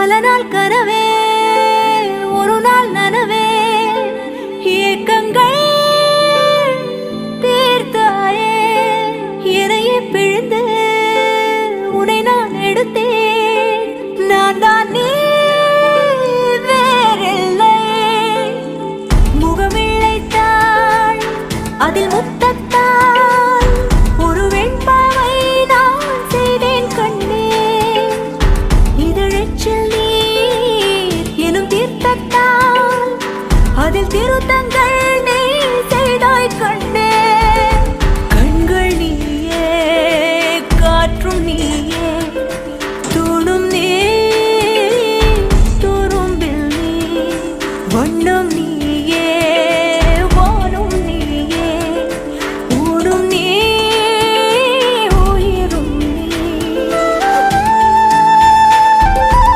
பல நாள் கனவே ஒரு நாள் நனவே ஏக்கங்கள் தீர்த்தாயே என்னையே பிழிந்து உன்னை நான் எடுத்தேன் நான் தான் நீ வேறில்லை முகமிழைத்தாள் அதில் முத்தத்தால் ஒரு வெண்பாவை நான் செய்தேன் கண்ணே இதழச்சில் நீர் எனும் தீர்த்தத்தால் அதில் திருத்தங்கள்